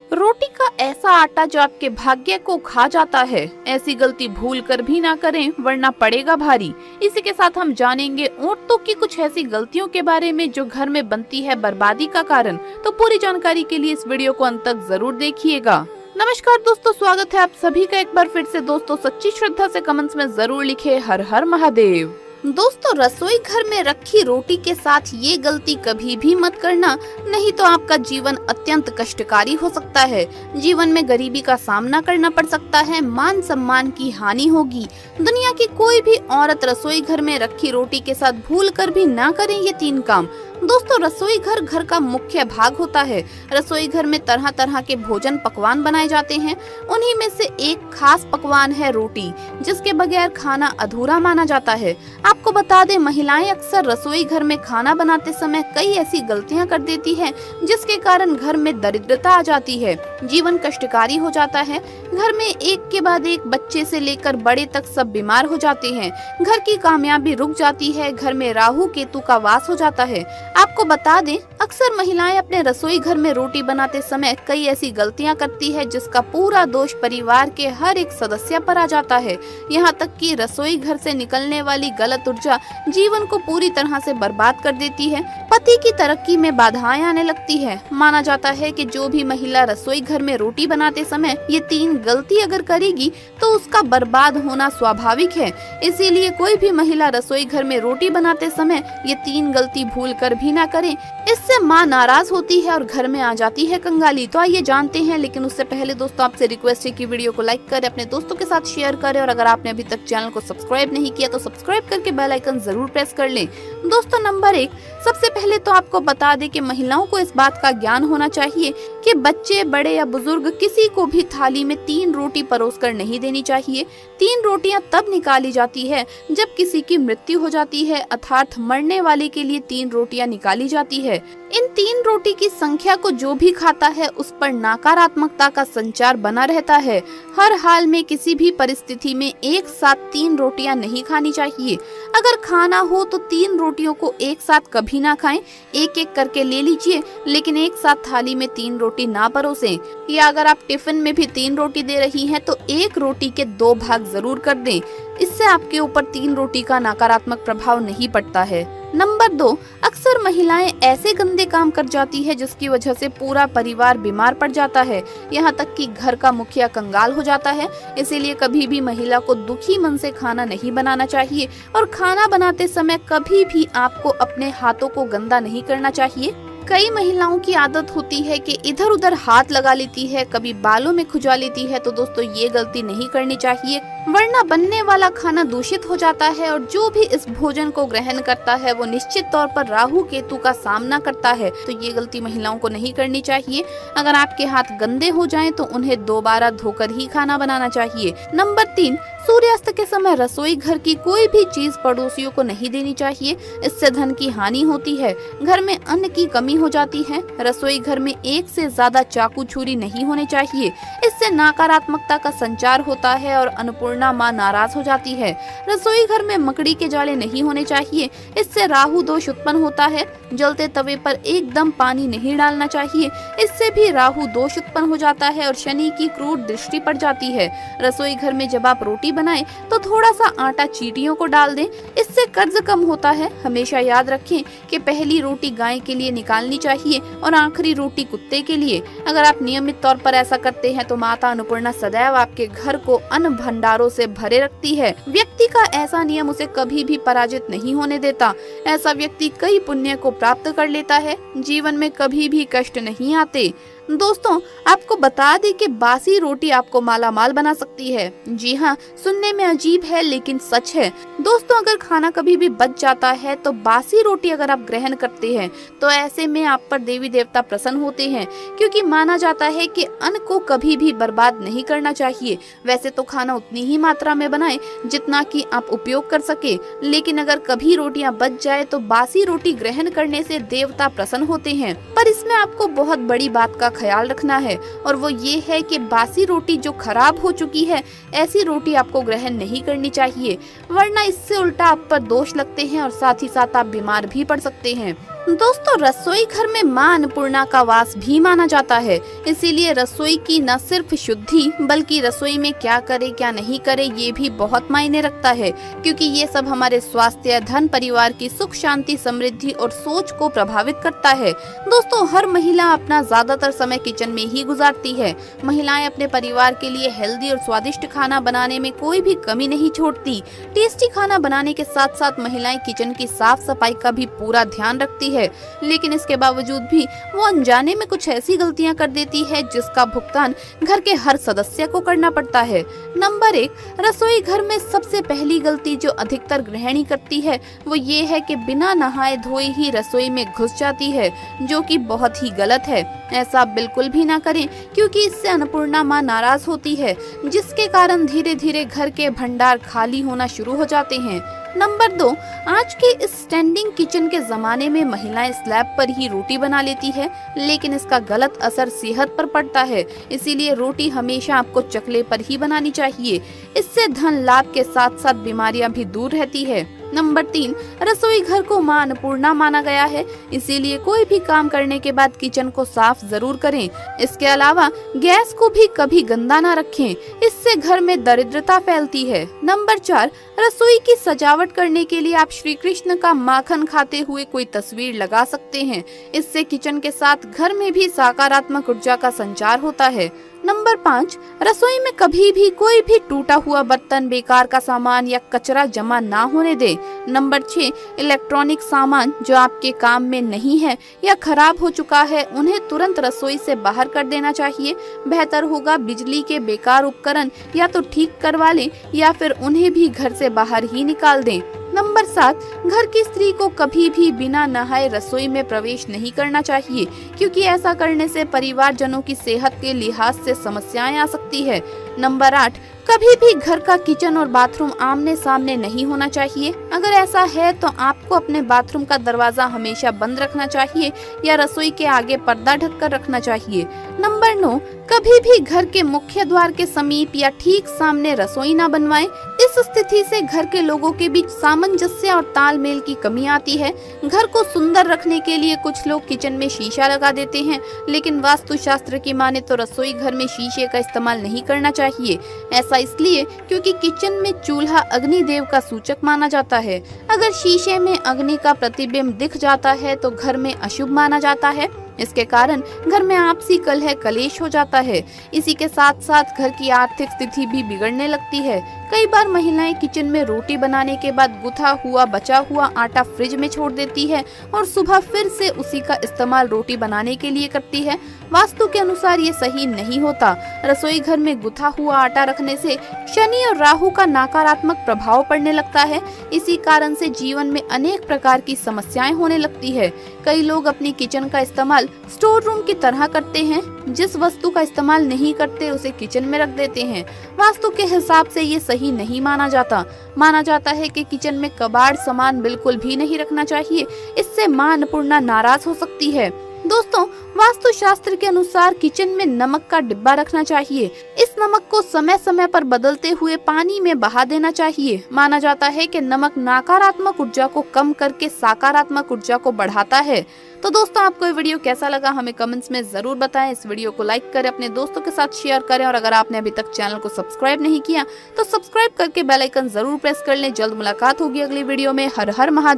रोटी का ऐसा आटा जो आपके भाग्य को खा जाता है, ऐसी गलती भूल कर भी ना करें वरना पड़ेगा भारी। इसी के साथ हम जानेंगे औरतों की कुछ ऐसी गलतियों के बारे में जो घर में बनती है बर्बादी का कारण। तो पूरी जानकारी के लिए इस वीडियो को अंत तक जरूर देखिएगा। नमस्कार दोस्तों, स्वागत है आप सभी का एक बार फिर से। दोस्तों सच्ची श्रद्धा से कमेंट्स में जरूर लिखे हर हर महादेव। दोस्तों रसोई घर में रखी रोटी के साथ ये गलती कभी भी मत करना, नहीं तो आपका जीवन अत्यंत कष्टकारी हो सकता है। जीवन में गरीबी का सामना करना पड़ सकता है, मान सम्मान की हानि होगी। दुनिया की कोई भी औरत रसोई घर में रखी रोटी के साथ भूल कर भी ना करें ये 3 काम। दोस्तों रसोई घर घर का मुख्य भाग होता है। रसोई घर में तरह तरह के भोजन पकवान बनाए जाते हैं। उन्हीं में से एक खास पकवान है रोटी, जिसके बगैर खाना अधूरा माना जाता है। आपको बता दें, महिलाएं अक्सर रसोई घर में खाना बनाते समय कई ऐसी गलतियां कर देती है, जिसके कारण घर में दरिद्रता आ जाती है, जीवन कष्टकारी हो जाता है। घर में एक के बाद एक बच्चे से लेकर बड़े तक सब बीमार हो जाते हैं। घर की कामयाबी रुक जाती है। घर में राहु केतु का वास हो जाता है। आपको बता दें, अक्सर महिलाएं अपने रसोई घर में रोटी बनाते समय कई ऐसी गलतियां करती है, जिसका पूरा दोष परिवार के हर एक सदस्य पर आ जाता है। यहाँ तक कि रसोई घर से निकलने वाली गलत ऊर्जा जीवन को पूरी तरह से बर्बाद कर देती है। पति की तरक्की में बाधाएं आने लगती है। माना जाता है कि जो भी महिला रसोई घर में रोटी बनाते समय ये 3 गलती अगर करेगी तो उसका बर्बाद होना स्वाभाविक है। इसीलिए कोई भी महिला रसोई घर में रोटी बनाते समय ये 3 गलती भूल कर भी ना करें। इससे माँ नाराज होती है और घर में आ जाती है कंगाली। तो आइए जानते हैं, लेकिन उससे पहले दोस्तों आपसे रिक्वेस्ट है कि वीडियो को लाइक करें, अपने दोस्तों के साथ शेयर करें, और अगर आपने अभी तक चैनल को सब्सक्राइब नहीं किया तो सब्सक्राइब करके बेल आइकन जरूर प्रेस कर लें। दोस्तों नंबर 1, सबसे पहले तो आपको बता दें कि महिलाओं को इस बात का ज्ञान होना चाहिए कि बच्चे, बड़े या बुजुर्ग किसी को भी थाली में 3 रोटी परोसकर नहीं देनी चाहिए। 3 रोटियां तब निकाली जाती है जब किसी की मृत्यु हो जाती है, अर्थात मरने वाले के लिए 3 रोटियां निकाली जाती है। इन 3 रोटी की संख्या को जो भी खाता है उस पर नकारात्मकता का संचार बना रहता है। हर हाल में किसी भी परिस्थिति में एक साथ 3 रोटियां नहीं खानी चाहिए। अगर खाना हो तो 3 रोटियों को एक साथ कभी ना खाएं, एक एक करके ले लीजिए, लेकिन एक साथ थाली में 3 रोटी ना परोसें। या अगर आप टिफिन में भी 3 रोटी दे रही हैं तो एक रोटी के 2 भाग जरूर कर दें। इससे आपके ऊपर 3 रोटी का नकारात्मक प्रभाव नहीं पड़ता है। नंबर 2, अक्सर महिलाएं ऐसे गंदे काम कर जाती है जिसकी वजह से पूरा परिवार बीमार पड़ जाता है, यहाँ तक कि घर का मुखिया कंगाल हो जाता है। इसीलिए कभी भी महिला को दुखी मन से खाना नहीं बनाना चाहिए, और खाना बनाते समय कभी भी आपको अपने हाथों को गंदा नहीं करना चाहिए। कई महिलाओं की आदत होती है कि इधर उधर हाथ लगा लेती है, कभी बालों में खुजा लेती है। तो दोस्तों ये गलती नहीं करनी चाहिए, वरना बनने वाला खाना दूषित हो जाता है, और जो भी इस भोजन को ग्रहण करता है वो निश्चित तौर पर राहु केतु का सामना करता है। तो ये गलती महिलाओं को नहीं करनी चाहिए। अगर आपके हाथ गंदे हो जाएं तो उन्हें दोबारा धोकर ही खाना बनाना चाहिए। नंबर 3, सूर्यास्त के समय रसोई घर की कोई भी चीज पड़ोसियों को नहीं देनी चाहिए। इससे धन की हानि होती है, घर में अन्न की कमी हो जाती है। रसोई घर में एक से ज्यादा चाकू छुरी नहीं होने चाहिए। इससे नकारात्मकता का संचार होता है और अन्नपूर्णा माँ नाराज हो जाती है। रसोई घर में मकड़ी के जाले नहीं होने चाहिए। इससे राहु दोष उत्पन्न होता है। जलते तवे पर एकदम पानी नहीं डालना चाहिए, इससे भी राहु दोष उत्पन्न हो जाता है और शनि की क्रूर दृष्टि पड़ जाती है। रसोई घर में जब आप रोटी बनाएं तो थोड़ा सा आटा चींटियों को डाल दें, इससे कर्ज कम होता है। हमेशा याद रखें कि पहली रोटी गाय के लिए निकालनी चाहिए और आखिरी रोटी कुत्ते के लिए। अगर आप नियमित तौर पर ऐसा करते हैं तो माता अन्नपूर्णा सदैव आपके घर को अन्न भंडारों से भरे रखती है। व्यक्ति का ऐसा नियम उसे कभी भी पराजित नहीं होने देता। ऐसा व्यक्ति कई पुण्य को प्राप्त कर लेता है। जीवन में कभी भी कष्ट नहीं आते। दोस्तों आपको बता दें कि बासी रोटी आपको माला माल बना सकती है। जी हाँ, सुनने में अजीब है लेकिन सच है। दोस्तों अगर खाना कभी भी बच जाता है तो बासी रोटी अगर आप ग्रहण करते हैं तो ऐसे में आप पर देवी देवता प्रसन्न होते हैं, क्योंकि माना जाता है कि अन्न को कभी भी बर्बाद नहीं करना चाहिए। वैसे तो खाना उतनी ही मात्रा में बनाएं जितना कि आप उपयोग कर सके, लेकिन अगर कभी रोटियां बच जाए तो बासी रोटी ग्रहण करने से देवता प्रसन्न होते हैं। पर इसमें आपको बहुत बड़ी बात का ख्याल रखना है, और वो ये है कि बासी रोटी जो खराब हो चुकी है ऐसी रोटी आपको ग्रहण नहीं करनी चाहिए, वरना इससे उल्टा आप पर दोष लगते हैं और साथ ही साथ आप बीमार भी पड़ सकते हैं। दोस्तों, रसोई घर में मां अन्नपूर्णा का वास भी माना जाता है। इसीलिए रसोई की न सिर्फ शुद्धि बल्कि रसोई में क्या करे क्या नहीं करे ये भी बहुत मायने रखता है, क्योंकि ये सब हमारे स्वास्थ्य, धन, परिवार की सुख शांति, समृद्धि और सोच को प्रभावित करता है। दोस्तों, हर महिला अपना ज्यादातर समय किचन में ही गुजारती है। महिलाएं अपने परिवार के लिए हेल्दी और स्वादिष्ट खाना बनाने में कोई भी कमी नहीं छोड़ती। टेस्टी खाना बनाने के साथ साथ महिलाएं किचन की साफ सफाई का भी पूरा ध्यान रखती है, लेकिन इसके बावजूद भी वो अनजाने में कुछ ऐसी गलतियां कर देती है जिसका भुगतान घर के हर सदस्य को करना पड़ता है। नंबर 1, रसोई घर में सबसे पहली गलती जो अधिकतर गृहिणी करती है वो ये है कि बिना नहाए धोए ही रसोई में घुस जाती है, जो कि बहुत ही गलत है। ऐसा बिल्कुल भी ना करें, क्योंकि इससे अन्नपूर्णा मां नाराज होती है, जिसके कारण धीरे धीरे घर के भंडार खाली होना शुरू हो जाते हैं। नंबर 2, आज के इस स्टैंडिंग किचन के जमाने में महिलाएं स्लैब पर ही रोटी बना लेती है, लेकिन इसका गलत असर सेहत पर पड़ता है। इसीलिए रोटी हमेशा आपको चकले पर ही बनानी चाहिए। इससे धन लाभ के साथ साथ बीमारियां भी दूर रहती है। नंबर 3, रसोई घर को मां अन्नपूर्णा माना गया है, इसीलिए कोई भी काम करने के बाद किचन को साफ जरूर करें। इसके अलावा गैस को भी कभी गंदा ना रखें, इससे घर में दरिद्रता फैलती है। नंबर 4, रसोई की सजावट करने के लिए आप श्री कृष्ण का माखन खाते हुए कोई तस्वीर लगा सकते हैं। इससे किचन के साथ घर में भी सकारात्मक ऊर्जा का संचार होता है। नंबर 5, रसोई में कभी भी कोई भी टूटा हुआ बर्तन, बेकार का सामान या कचरा जमा ना होने दे। नंबर 6, इलेक्ट्रॉनिक सामान जो आपके काम में नहीं है या खराब हो चुका है उन्हें तुरंत रसोई से बाहर कर देना चाहिए। बेहतर होगा बिजली के बेकार उपकरण या तो ठीक करवा लें या फिर उन्हें भी घर से बाहर ही निकाल दें। नंबर 7, घर की स्त्री को कभी भी बिना नहाए रसोई में प्रवेश नहीं करना चाहिए, क्योंकि ऐसा करने से परिवारजनों की सेहत के लिहाज से समस्याएं आ सकती है। नंबर 8, कभी भी घर का किचन और बाथरूम आमने सामने नहीं होना चाहिए। अगर ऐसा है तो आपको अपने बाथरूम का दरवाजा हमेशा बंद रखना चाहिए या रसोई के आगे पर्दा ढककर रखना चाहिए। नंबर 9, कभी भी घर के मुख्य द्वार के समीप या ठीक सामने रसोई ना बनवाएं। इस स्थिति से घर के लोगों के बीच सामंजस्य और तालमेल की कमी आती है। घर को सुंदर रखने के लिए कुछ लोग किचन में शीशा लगा देते हैं, लेकिन वास्तुशास्त्र की माने तो रसोई घर में शीशे का इस्तेमाल नहीं करना चाहिए। ऐसा इसलिए क्योंकि किचन में चूल्हा अग्निदेव का सूचक माना जाता है। अगर शीशे में अग्नि का प्रतिबिंब दिख जाता है तो घर में अशुभ माना जाता है। इसके कारण घर में आपसी कलह कलेश हो जाता है। इसी के साथ साथ घर की आर्थिक स्थिति भी बिगड़ने लगती है। कई बार महिलाएं किचन में रोटी बनाने के बाद गुथा हुआ बचा हुआ आटा फ्रिज में छोड़ देती है और सुबह फिर से उसी का इस्तेमाल रोटी बनाने के लिए करती है। वास्तु के अनुसार ये सही नहीं होता। रसोई घर में गुथा हुआ आटा रखने से शनि और राहु का नकारात्मक प्रभाव पड़ने लगता है। इसी कारण से जीवन में अनेक प्रकार की समस्याएं होने लगती है। कई लोग अपनी किचन का इस्तेमाल स्टोर रूम की तरह करते हैं। जिस वस्तु का इस्तेमाल नहीं करते उसे किचन में रख देते हैं। वास्तु के हिसाब से ये सही नहीं माना जाता। माना जाता है कि किचन में कबाड़ सामान बिल्कुल भी नहीं रखना चाहिए, इससे मां अन्नपूर्णा नाराज हो सकती है। दोस्तों, वास्तु शास्त्र के अनुसार किचन में नमक का डिब्बा रखना चाहिए। इस नमक को समय समय पर बदलते हुए पानी में बहा देना चाहिए। माना जाता है कि नमक नकारात्मक ऊर्जा को कम करके सकारात्मक ऊर्जा को बढ़ाता है। तो दोस्तों, आपको ये वीडियो कैसा लगा हमें कमेंट्स में जरूर बताएं। इस वीडियो को लाइक करें, अपने दोस्तों के साथ शेयर करें और अगर आपने अभी तक चैनल को सब्सक्राइब नहीं किया तो सब्सक्राइब करके बेल आइकन जरूर प्रेस कर लें। जल्द मुलाकात होगी अगली वीडियो में। हर हर महादेव।